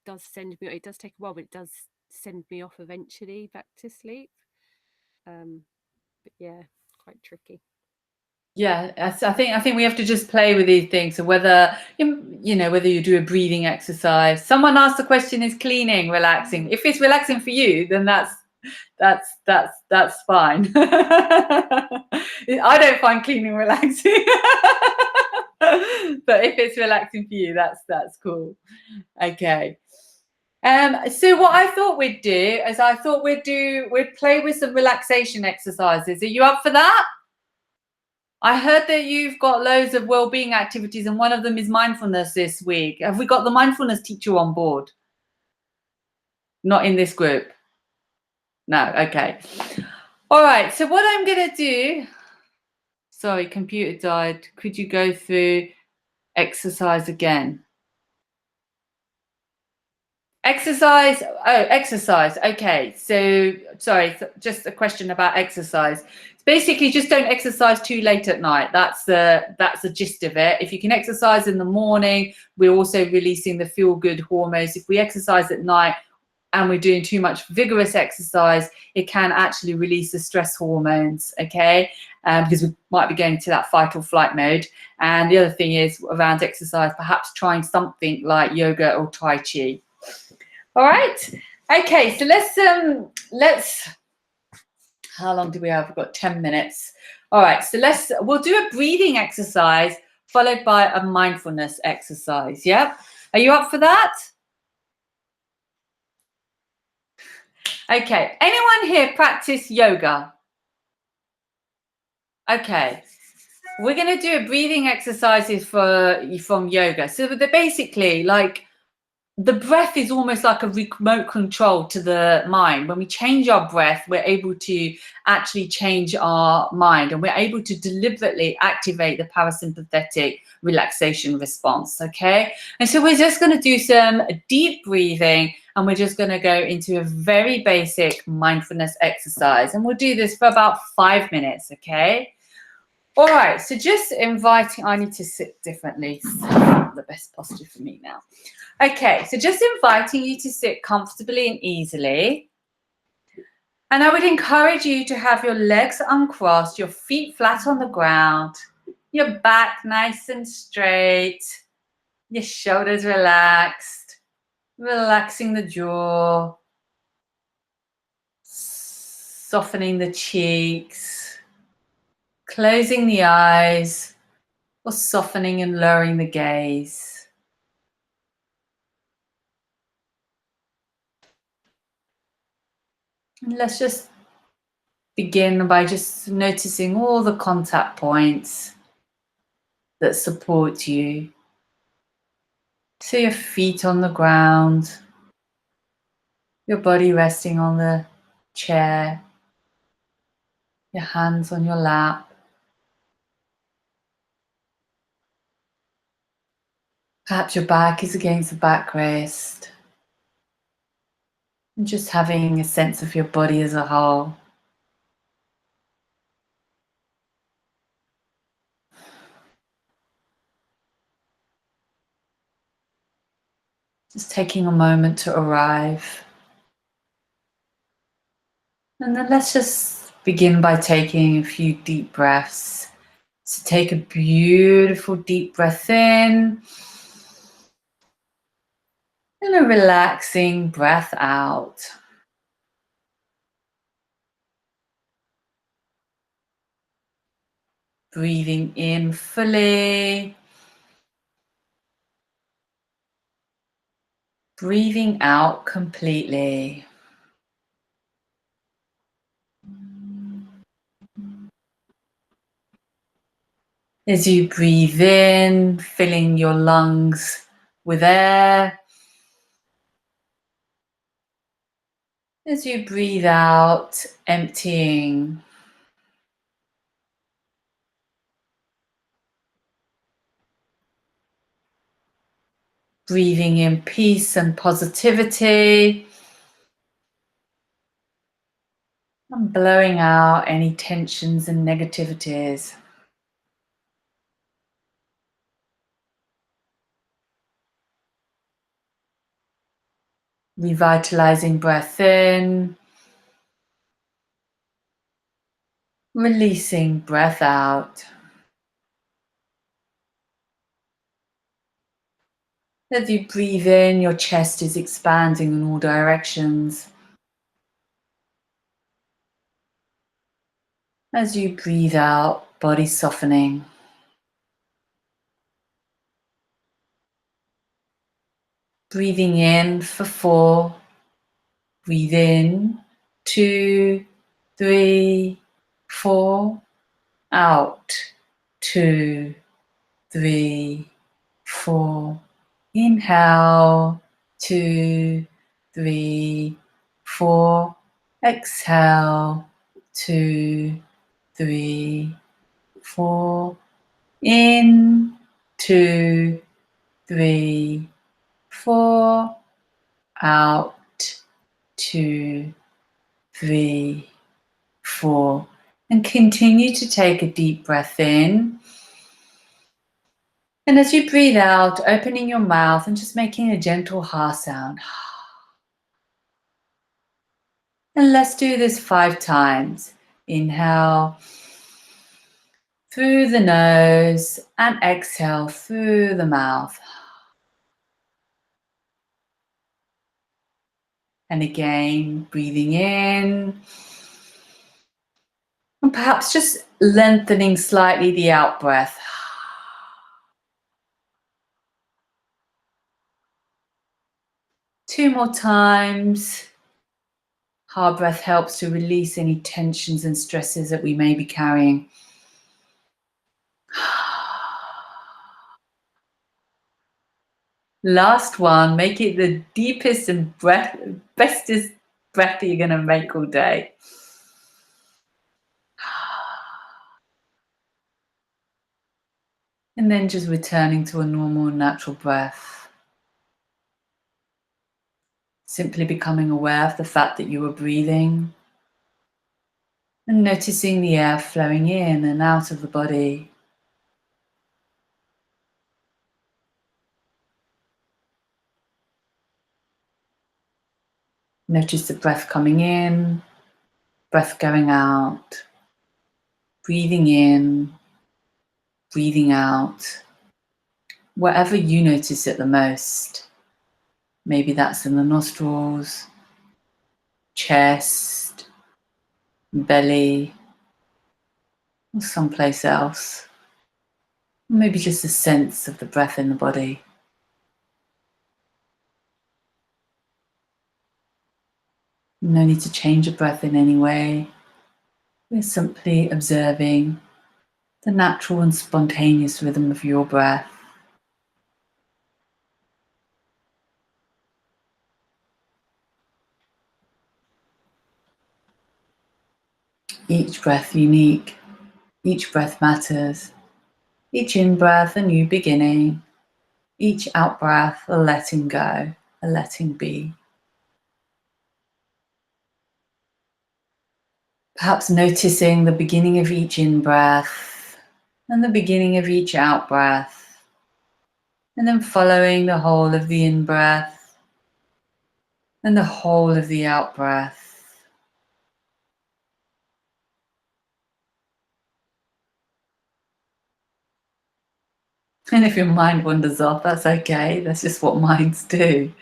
does send me, it does take a while, but it does send me off eventually back to sleep. But yeah, quite tricky. Yeah, I think we have to just play with these things. So whether you know, whether you do a breathing exercise. Someone asked the question: is cleaning relaxing? If it's relaxing for you, then that's fine. I don't find cleaning relaxing, but if it's relaxing for you, that's cool. Okay. So what I thought we'd do is we'd play with some relaxation exercises. Are you up for that? I heard that you've got loads of well-being activities, and one of them is mindfulness this week. Have we got the mindfulness teacher on board? Not in this group. No, okay. All right, so what I'm going to do, sorry, computer died. Could you go through exercise again? Exercise, exercise. Okay, so sorry, just a question about exercise. Basically, just don't exercise too late at night. That's the gist of it. If you can exercise in the morning, we're also releasing the feel-good hormones. If we exercise at night and we're doing too much vigorous exercise, it can actually release the stress hormones, okay? Because we might be going to that fight or flight mode. And the other thing is around exercise, perhaps trying something like yoga or Tai Chi. All right. Okay, so let's how long do we have? We've got 10 minutes. All right, so we'll do a breathing exercise followed by a mindfulness exercise. Yep. Are you up for that? Okay. Anyone here practice yoga? Okay. We're going to do a breathing exercises from yoga. So they're basically like, the breath is almost like a remote control to the mind. When we change our breath, we're able to actually change our mind, and we're able to deliberately activate the parasympathetic relaxation response, okay? And so we're just going to do some deep breathing, and we're just going to go into a very basic mindfulness exercise. And we'll do this for about 5 minutes, okay? All right, so just inviting, I need to sit differently. The best posture for me now. Okay, so just inviting you to sit comfortably and easily. And I would encourage you to have your legs uncrossed, your feet flat on the ground, your back nice and straight, your shoulders relaxed, relaxing the jaw, softening the cheeks, closing the eyes, or softening and lowering the gaze. And let's just begin by just noticing all the contact points that support you. So your feet on the ground, your body resting on the chair, your hands on your lap. Perhaps your back is against the backrest. And just having a sense of your body as a whole. Just taking a moment to arrive. And then let's just begin by taking a few deep breaths. So take a beautiful deep breath in. And a relaxing breath out. Breathing in fully. Breathing out completely. As you breathe in, filling your lungs with air. As you breathe out, emptying. Breathing in peace and positivity. And blowing out any tensions and negativities. Revitalizing breath in. Releasing breath out. As you breathe in, your chest is expanding in all directions. As you breathe out, body softening. Breathing in for 4. Breathe in, 2, 3, 4. Out, 2, 3, 4. Inhale, 2, 3, 4. Exhale, 2, 3, 4. In, 2, 3, 4. Out, 2, 3, 4. And continue to take a deep breath in. And as you breathe out, opening your mouth and just making a gentle ha sound. And let's do this 5 times. Inhale through the nose and exhale through the mouth. And again, breathing in. And perhaps just lengthening slightly the out breath. Two more times. Hard breath helps to release any tensions and stresses that we may be carrying. Last one, make it the deepest and bestest breath that you're going to make all day. And then just returning to a normal, natural breath. Simply becoming aware of the fact that you are breathing. And noticing the air flowing in and out of the body. Notice the breath coming in, breath going out, breathing in, breathing out. Wherever you notice it the most. Maybe that's in the nostrils, chest, belly, or someplace else. Maybe just a sense of the breath in the body. No need to change your breath in any way. We're simply observing the natural and spontaneous rhythm of your breath. Each breath unique, each breath matters. Each in-breath a new beginning, each out-breath a letting go, a letting be. Perhaps noticing the beginning of each in-breath and the beginning of each out-breath, and then following the whole of the in-breath and the whole of the out-breath. And if your mind wanders off, that's okay. That's just what minds do.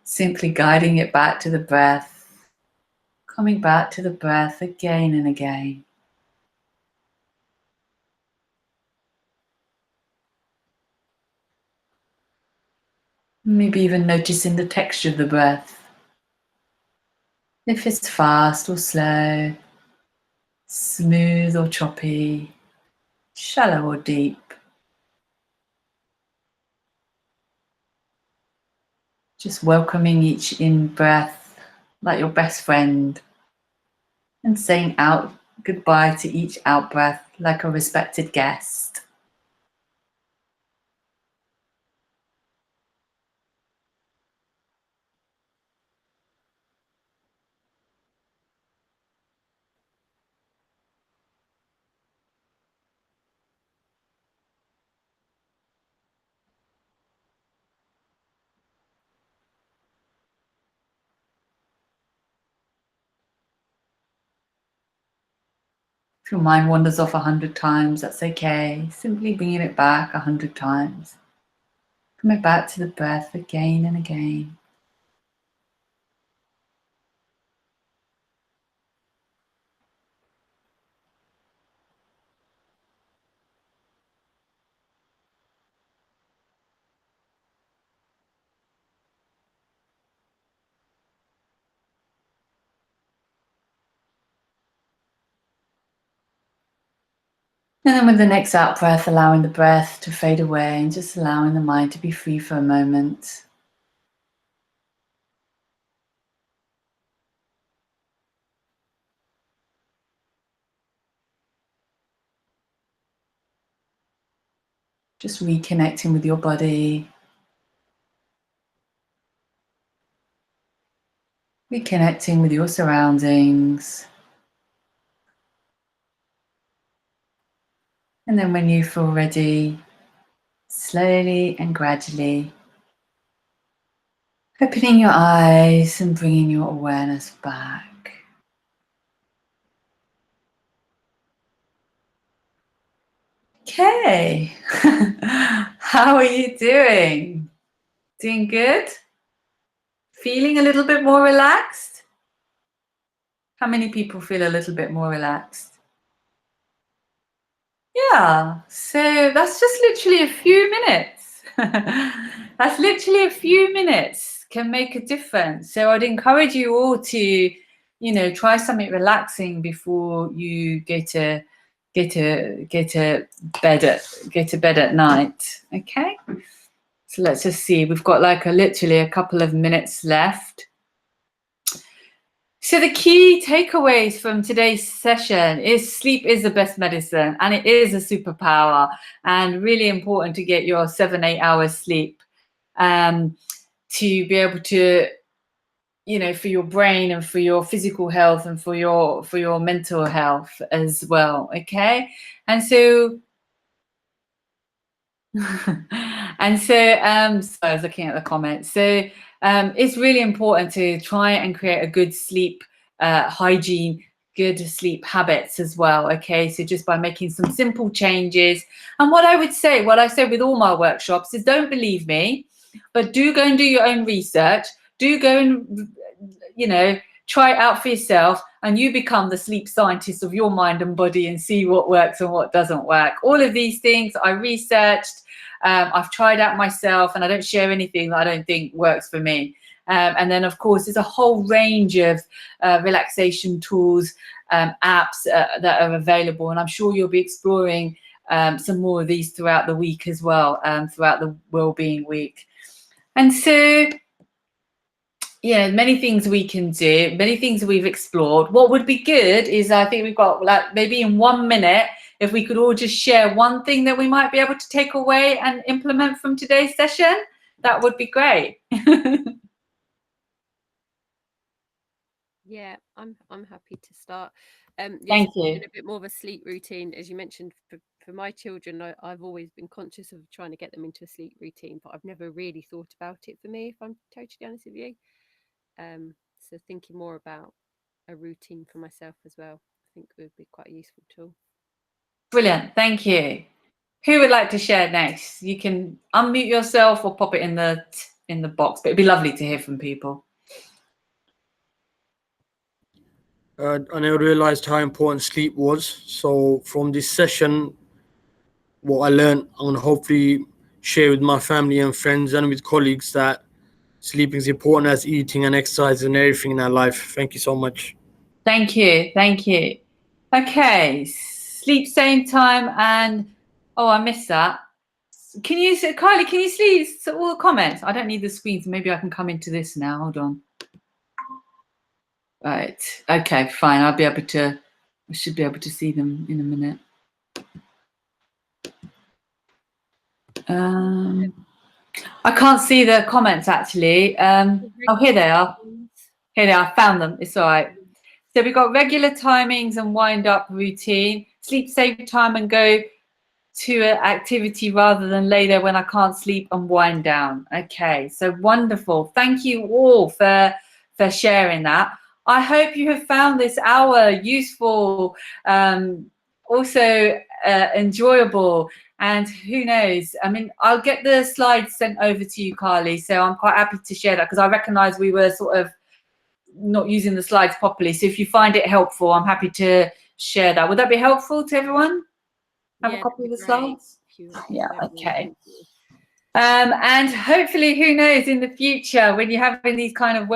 Simply guiding it back to the breath, coming back to the breath again and again. Maybe even noticing the texture of the breath. If it's fast or slow, smooth or choppy, shallow or deep. Just welcoming each in-breath like your best friend and saying out goodbye to each out-breath like a respected guest. If your mind wanders off 100 times, that's okay. Simply bringing it back 100 times. Coming back to the breath again and again. And then with the next out breath, allowing the breath to fade away and just allowing the mind to be free for a moment. Just reconnecting with your body. Reconnecting with your surroundings. And then when you feel ready, slowly and gradually opening your eyes and bringing your awareness back. Okay, how are you doing? Doing good? Feeling a little bit more relaxed? How many people feel a little bit more relaxed? Yeah, so that's just literally a few minutes. That's literally a few minutes can make a difference. So I'd encourage you all to, try something relaxing before you go to bed at night. Okay. So let's just see. We've got literally a couple of minutes left. So the key takeaways from today's session is sleep is the best medicine and it is a superpower and really important to get your 7-8 hours sleep to be able to, for your brain and for your physical health and for your mental health as well. Okay. And so so I was looking at the comments. So it's really important to try and create a good sleep hygiene, good sleep habits as well. Okay, so just by making some simple changes. And what I say with all my workshops is don't believe me, but do go and do your own research. Do go and, try it out for yourself and you become the sleep scientist of your mind and body and see what works and what doesn't work. All of these things I researched, I've tried out myself and I don't share anything that I don't think works for me. And then, of course, there's a whole range of relaxation tools, apps that are available. And I'm sure you'll be exploring some more of these throughout the week as well, throughout the Wellbeing Week. And so, many things we can do, many things we've explored. What would be good is I think we've got maybe in 1 minute, if we could all just share one thing that we might be able to take away and implement from today's session, that would be great. Yeah, I'm happy to start. Thank you. A bit more of a sleep routine, as you mentioned, for my children. I've always been conscious of trying to get them into a sleep routine, but I've never really thought about it for me, if I'm totally honest with you. So thinking more about a routine for myself as well, I think would be quite a useful tool. Brilliant, thank you. Who would like to share next? You can unmute yourself or pop it in the box, but it'd be lovely to hear from people. I never realized how important sleep was. So from this session, what I learned, I'm going to hopefully share with my family and friends and with colleagues that sleeping is important as eating and exercise and everything in our life. Thank you so much. Thank you. Okay, sleep same time, and oh, I missed that. Can you, Kylie, can you see all the comments? I don't need the screen, so maybe I can come into this now. Hold on. Right. Okay, fine. I should be able to see them in a minute. I can't see the comments actually. Oh, here they are. Here they are. I found them. It's all right. So we've got regular timings and wind up routine, sleep save time and go to an activity rather than lay there when I can't sleep and wind down. Okay, so wonderful. Thank you all for sharing that. I hope you have found this hour useful, also enjoyable, and who knows, I mean, I'll get the slides sent over to you, Carly, so I'm quite happy to share that because I recognize we were sort of not using the slides properly. So if you find it helpful, I'm happy to share that. Would that be helpful to everyone? Have a copy of the slides? Yeah, okay. And hopefully, who knows, in the future, when you're having these kind of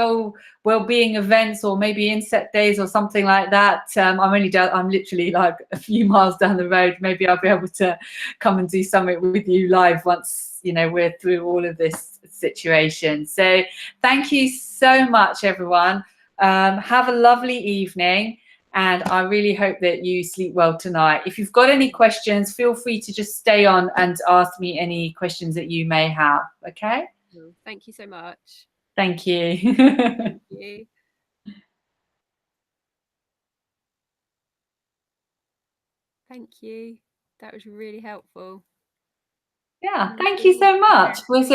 well-being events, or maybe insect days or something like that, I'm literally like a few miles down the road. Maybe I'll be able to come and do something with you live once, you know, we're through all of this situation. So thank you so much, everyone. Have a lovely evening. And I really hope that you sleep well tonight. If you've got any questions, feel free to just stay on and ask me any questions that you may have. Okay? Thank you so much. Thank you. Thank you. Thank you. That was really helpful. Yeah, thank you so much. Was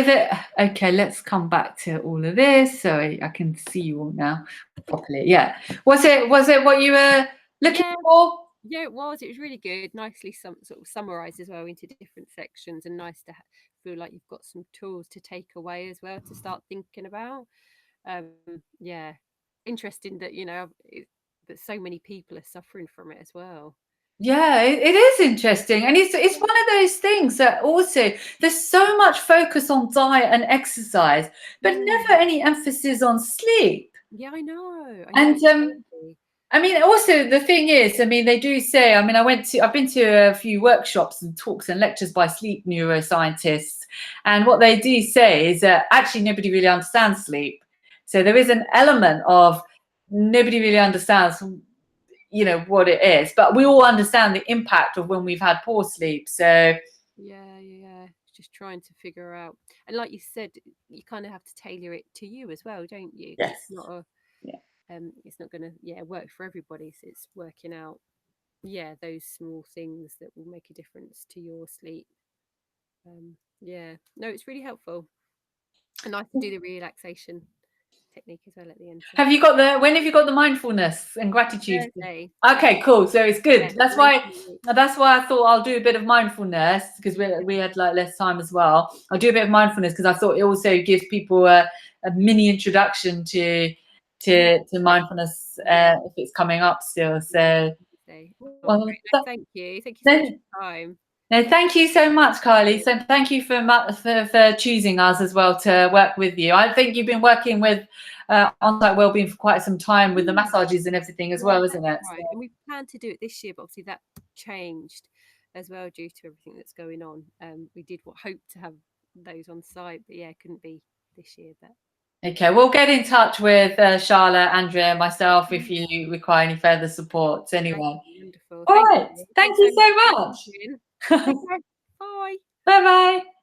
it okay, let's come back to all of this. Sorry, I can see you all now properly. Yeah. Was it what you were looking for? Yeah, it was really good. Nicely sort of summarized as well into different sections, and nice to feel like you've got some tools to take away as well to start thinking about. Yeah, interesting that, you know, that so many people are suffering from it as well. Yeah, it is interesting, and it's one of those things that also there's so much focus on diet and exercise, but never any emphasis on sleep. Yeah, I know. And I mean, also the thing is, I mean, they do say, I mean, I've been to a few workshops and talks and lectures by sleep neuroscientists, and what they do say is that actually nobody really understands sleep. So there is an element of nobody really understands, you know, what it is, but we all understand the impact of when we've had poor sleep. So yeah, just trying to figure out, and like you said, you kind of have to tailor it to you as well, don't you? yes, It's not it's not going to work for everybody, so it's working out those small things that will make a difference to your sleep. No, it's really helpful, and nice to do the relaxation technique as well at the end. When have you got the mindfulness and gratitude? Thursday. Okay, cool. So it's good. Yeah, that's why I thought I'll do a bit of mindfulness, because we had like less time as well. I'll do a bit of mindfulness because I thought it also gives people a mini introduction to mindfulness if it's coming up still. So well, thank you so much for your time. No, thank you so much, Kylie. So thank you for choosing us as well to work with you. I think you've been working with on-site wellbeing for quite some time with the massages and everything as well, isn't it? Right. And we planned to do it this year, but obviously that changed as well due to everything that's going on. We did hope to have those on site, but it couldn't be this year. But okay, we'll get in touch with Charlotte, Andrea, and myself if you require any further support. Anyway, wonderful. All right. Thank you so much. Bye. Bye bye.